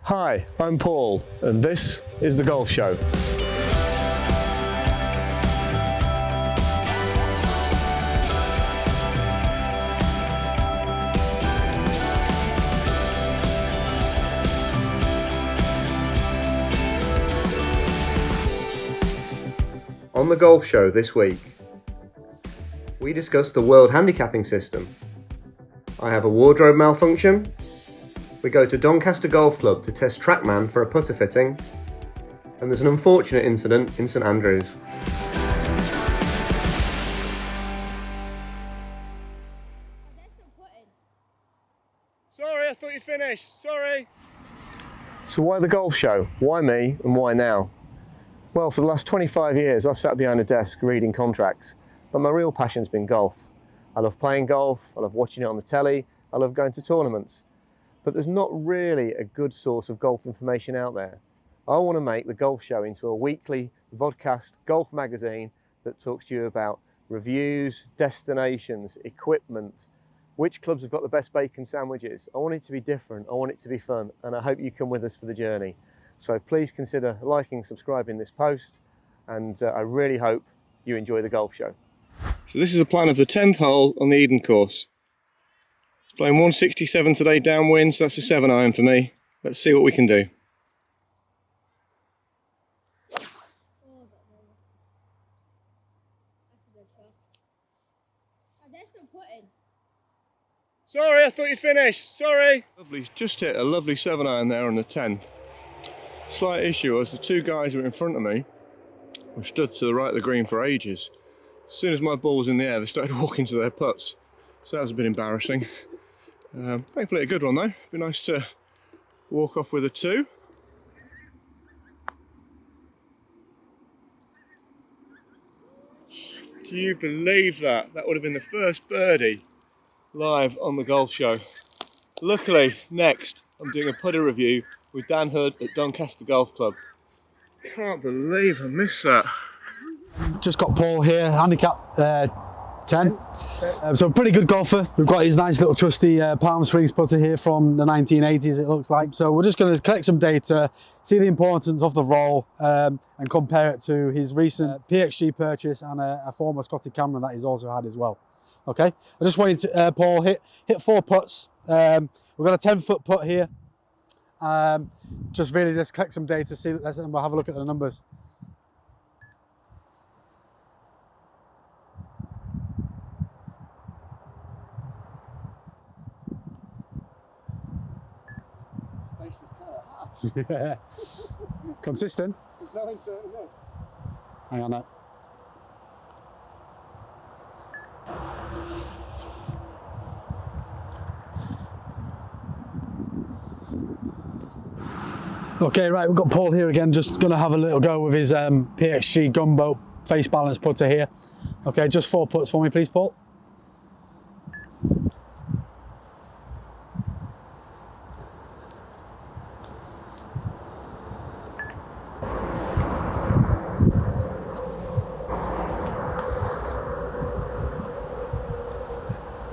Hi, I'm Paul, and this is The Golf Show. On The Golf Show this week, we discuss the World Handicapping System. I have a wardrobe malfunction. We go to Doncaster Golf Club to test Trackman for a putter fitting, and there's an unfortunate incident in St Andrews. Sorry, I thought you finished. Sorry. So why The Golf Show? Why me and why now? Well, for the last 25 years I've sat behind a desk reading contracts, but my real passion's been golf. I love playing golf, I love watching it on the telly, I love going to tournaments. But there's not really a good source of golf information out there. I want to make The Golf Show into a weekly vodcast golf magazine that talks to you about reviews, destinations, equipment, which clubs have got the best bacon sandwiches. I want it to be different, I want it to be fun, and I hope you come with us for the journey. So please consider liking and subscribing this post, and I really hope you enjoy The Golf Show. So this is the plan of the 10th hole on the Eden course. Playing 167 today downwind, so that's a 7-iron for me. Let's see what we can do. Sorry, I thought you finished. Sorry. Lovely, just hit a lovely 7-iron there on the 10th. Slight issue was the two guys who were in front of me were stood to the right of the green for ages. As soon as my ball was in the air, they started walking to their putts. So that was a bit embarrassing. Thankfully a good one though. It'd be nice to walk off with a 2. Do you believe that? That would have been the first birdie live on The Golf Show. Luckily, next I'm doing a putter review with Dan Hood at Doncaster Golf Club. Can't believe I missed that. Just got Paul here, handicap 10. So pretty good golfer. We've got his nice little trusty Palm Springs putter here from the 1980s, it looks like. So we're just going to collect some data, see the importance of the roll, and compare it to his recent PXG purchase and a former Scotty Cameron that he's also had as well. Okay, I just wanted to, Paul, hit 4 putts. We've got a 10-foot putt here. Just collect some data, see, we'll have a look at the numbers. Yeah. Consistent. There's no insert in this. Hang on now. Okay, right, we've got Paul here again, just going to have a little go with his PXG Gunboat face balance putter here. Okay, just 4 putts for me, please, Paul.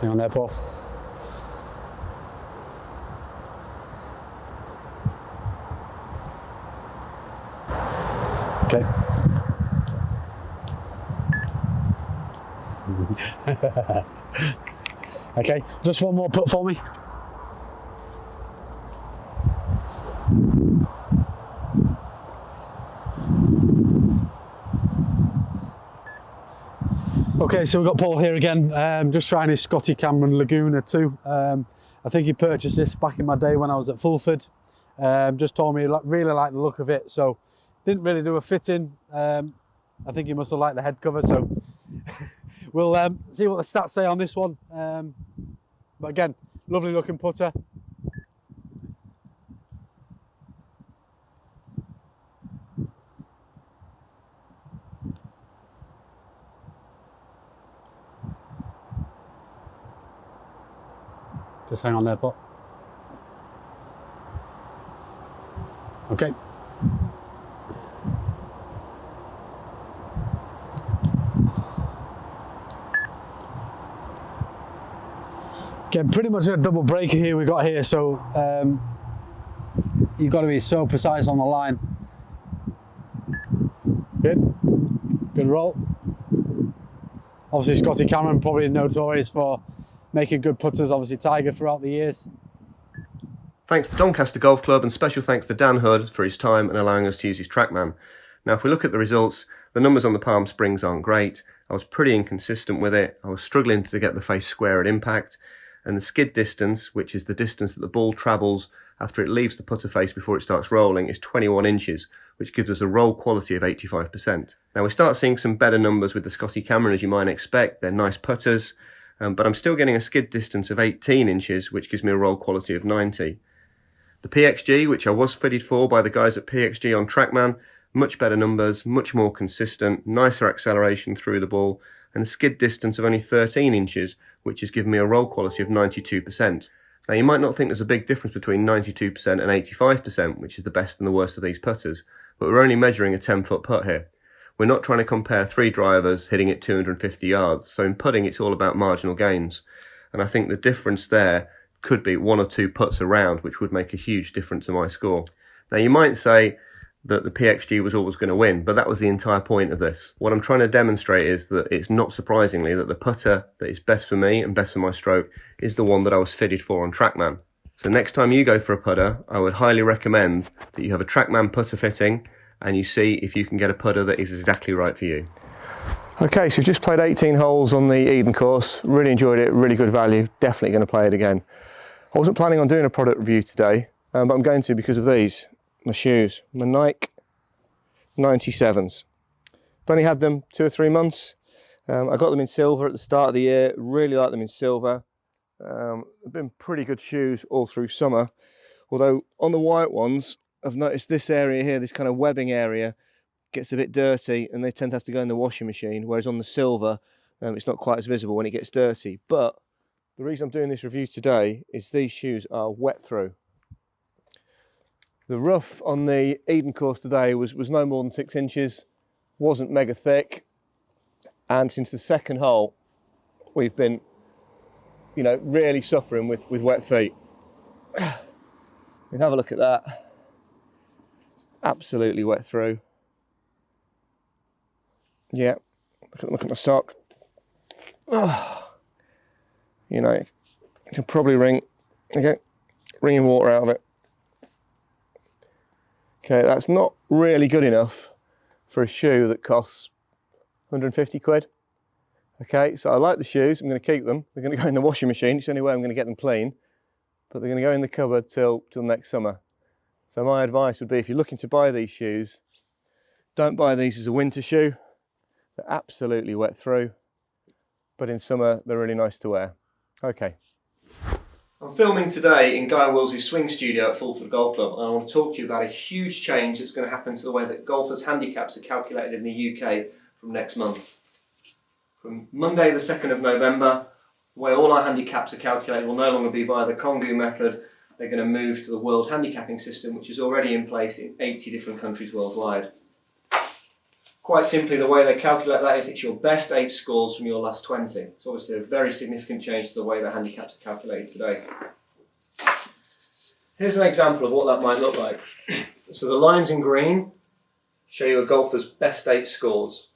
Hang on there, Paul. Okay. Okay, just one more putt for me. Okay, so we've got Paul here again, just trying his Scotty Cameron Laguna 2. I think he purchased this back in my day when I was at Fulford. Just told me he really liked the look of it, so didn't really do a fitting. I think he must have liked the head cover, so we'll see what the stats say on this one. But again, lovely looking putter. Just hang on there, Paul. Okay. Again, pretty much a double breaker here we got here, so you've got to be so precise on the line. Good. Good roll. Obviously Scotty Cameron, probably notorious for making good putters, obviously Tiger throughout the years. Thanks to Doncaster Golf Club, and special thanks to Dan Hood for his time and allowing us to use his Trackman. Now if we look at the results, the numbers on the Palm Springs aren't great. I was pretty inconsistent with it. I was struggling to get the face square at impact, and the skid distance, which is the distance that the ball travels after it leaves the putter face before it starts rolling, is 21 inches, which gives us a roll quality of 85%. Now we start seeing some better numbers with the Scotty Cameron, as you might expect. They're nice putters, but I'm still getting a skid distance of 18 inches, which gives me a roll quality of 90. The PXG, which I was fitted for by the guys at PXG on Trackman, much better numbers, much more consistent, nicer acceleration through the ball, and a skid distance of only 13 inches, which has given me a roll quality of 92%. Now you might not think there's a big difference between 92% and 85%, which is the best and the worst of these putters, but we're only measuring a 10-foot putt here. We're not trying to compare three drivers hitting it 250 yards, so in putting it's all about marginal gains, and I think the difference there could be one or two putts around, which would make a huge difference to my score. Now you might say that the PXG was always going to win, but that was the entire point of this. What I'm trying to demonstrate is that it's not surprisingly that the putter that is best for me and best for my stroke is the one that I was fitted for on Trackman. So next time you go for a putter, I would highly recommend that you have a Trackman putter fitting and you see if you can get a putter that is exactly right for you. Okay, so we've just played 18 holes on the Eden course. Really enjoyed it, really good value. Definitely going to play it again. I wasn't planning on doing a product review today, but I'm going to because of these. My shoes, my Nike 97s. I've only had them 2 or 3 months. I got them in silver at the start of the year, really like them in silver. They've been pretty good shoes all through summer, although on the white ones I've noticed this area here, this kind of webbing area, gets a bit dirty and they tend to have to go in the washing machine, whereas on the silver it's not quite as visible when it gets dirty. But the reason I'm doing this review today is these shoes are wet through. The rough on the Eden course today was no more than 6 inches, wasn't mega thick, and since the second hole we've been, really suffering with wet feet. I mean, have a look at that. It's absolutely wet through. Yeah, look at my sock. Oh, you can probably wringing water out of it. Okay, that's not really good enough for a shoe that costs 150 quid. Okay, so I like the shoes, I'm going to keep them. They're going to go in the washing machine, it's the only way I'm going to get them clean. But they're going to go in the cupboard till next summer. So my advice would be, if you're looking to buy these shoes, don't buy these as a winter shoe. They're absolutely wet through, but in summer they're really nice to wear. Okay. I'm filming today in Guy Wills's swing studio at Fulford Golf Club, and I want to talk to you about a huge change that's going to happen to the way that golfers' handicaps are calculated in the UK from next month. From Monday the 2nd of November, the way all our handicaps are calculated will no longer be via the Congu method. They're going to move to the World Handicapping System, which is already in place in 80 different countries worldwide. Quite simply, the way they calculate that is it's your best 8 scores from your last 20. It's obviously a very significant change to the way the handicaps are calculated today. Here's an example of what that might look like. So the lines in green show you a golfer's best 8 scores.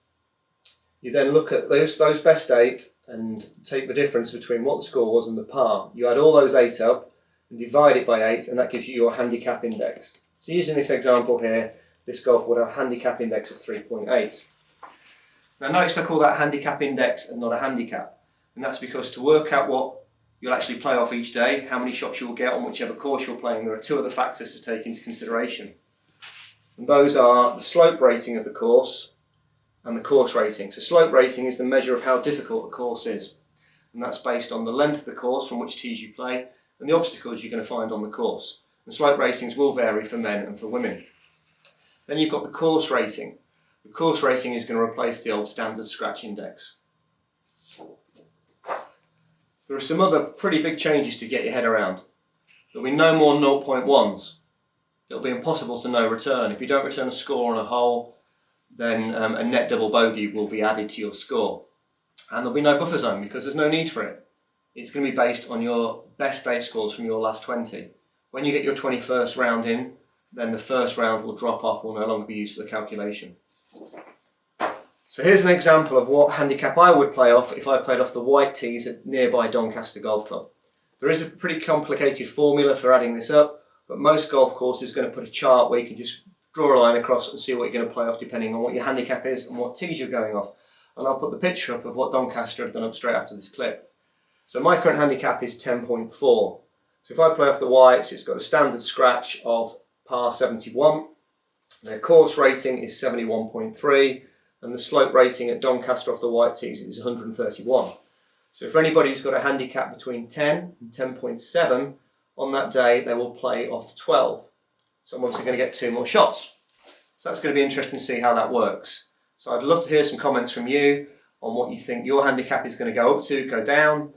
You then look at those best 8 and take the difference between what the score was and the par. You add all those 8 up and divide it by 8, and that gives you your handicap index. So using this example here, this golfer would have a handicap index of 3.8. Now notice I call that handicap index and not a handicap. And that's because to work out what you'll actually play off each day, how many shots you'll get on whichever course you're playing, there are 2 other factors to take into consideration. And those are the slope rating of the course and the course rating. So slope rating is the measure of how difficult a course is. And that's based on the length of the course from which tees you play and the obstacles you're going to find on the course. And slope ratings will vary for men and for women. Then you've got the course rating. The course rating is going to replace the old standard scratch index. There are some other pretty big changes to get your head around. There'll be no more 0.1s. It'll be impossible to no return. If you don't return a score on a hole, then a net double bogey will be added to your score. And there'll be no buffer zone because there's no need for it. It's going to be based on your best 8 scores from your last 20. When you get your 21st round in, then the first round will drop off, will no longer be used for the calculation. So here's an example of what handicap I would play off if I played off the white tees at nearby Doncaster Golf Club. There is a pretty complicated formula for adding this up, but most golf courses are going to put a chart where you can just draw a line across and see what you're going to play off depending on what your handicap is and what tees you're going off. And I'll put the picture up of what Doncaster have done up straight after this clip. So my current handicap is 10.4. So if I play off the whites, it's got a standard scratch of par 71. Their course rating is 71.3, and the slope rating at Doncaster off the white tees is 131. So for anybody who's got a handicap between 10 and 10.7, on that day they will play off 12. So I'm obviously going to get 2 more shots. So that's going to be interesting to see how that works. So I'd love to hear some comments from you on what you think your handicap is going to go up to, go down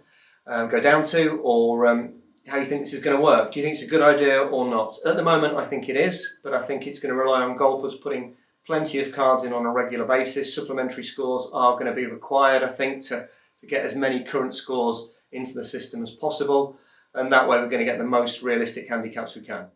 to, or how you think this is going to work. Do you think it's a good idea or not? At the moment I think it is, but I think it's going to rely on golfers putting plenty of cards in on a regular basis. Supplementary scores are going to be required, I think, to get as many current scores into the system as possible, and that way we're going to get the most realistic handicaps we can.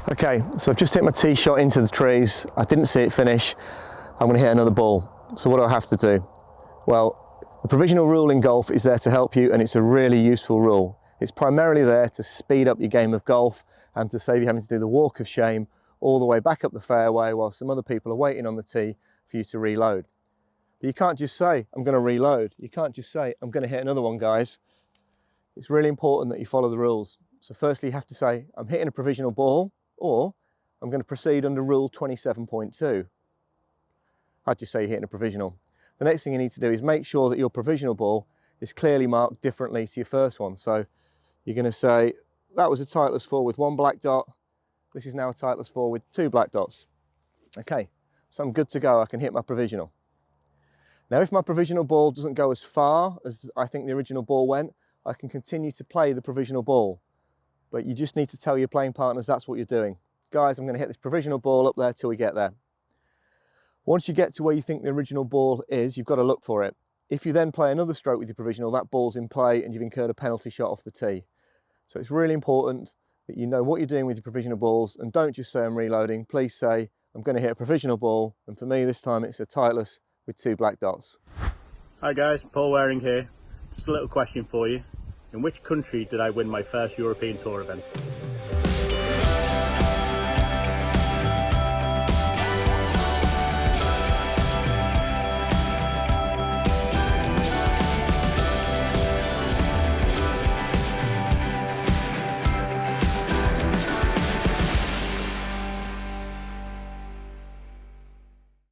Okay, so I've just hit my tee shot into the trees. I didn't see it finish. I'm going to hit another ball. So what do I have to do? Well, the provisional rule in golf is there to help you, and it's a really useful rule. It's primarily there to speed up your game of golf and to save you having to do the walk of shame all the way back up the fairway while some other people are waiting on the tee for you to reload. But you can't just say, I'm going to reload. You can't just say, I'm going to hit another one, guys. It's really important that you follow the rules. So firstly, you have to say, I'm hitting a provisional ball, or I'm going to proceed under rule 27.2. How'd you say you're hitting a provisional? The next thing you need to do is make sure that your provisional ball is clearly marked differently to your first one. So you're going to say, that was a Titleist 4 with 1 black dot. This is now a Titleist 4 with 2 black dots. Okay, so I'm good to go. I can hit my provisional. Now, if my provisional ball doesn't go as far as I think the original ball went, I can continue to play the provisional ball. But you just need to tell your playing partners that's what you're doing. Guys, I'm going to hit this provisional ball up there till we get there. Once you get to where you think the original ball is, you've got to look for it. If you then play another stroke with your provisional, that ball's in play and you've incurred a penalty shot off the tee. So it's really important that you know what you're doing with your provisional balls, and don't just say I'm reloading. Please say I'm going to hit a provisional ball, and for me this time it's a Titleist with 2 black dots. Hi guys, Paul Waring here. Just a little question for you. In which country did I win my first European Tour event?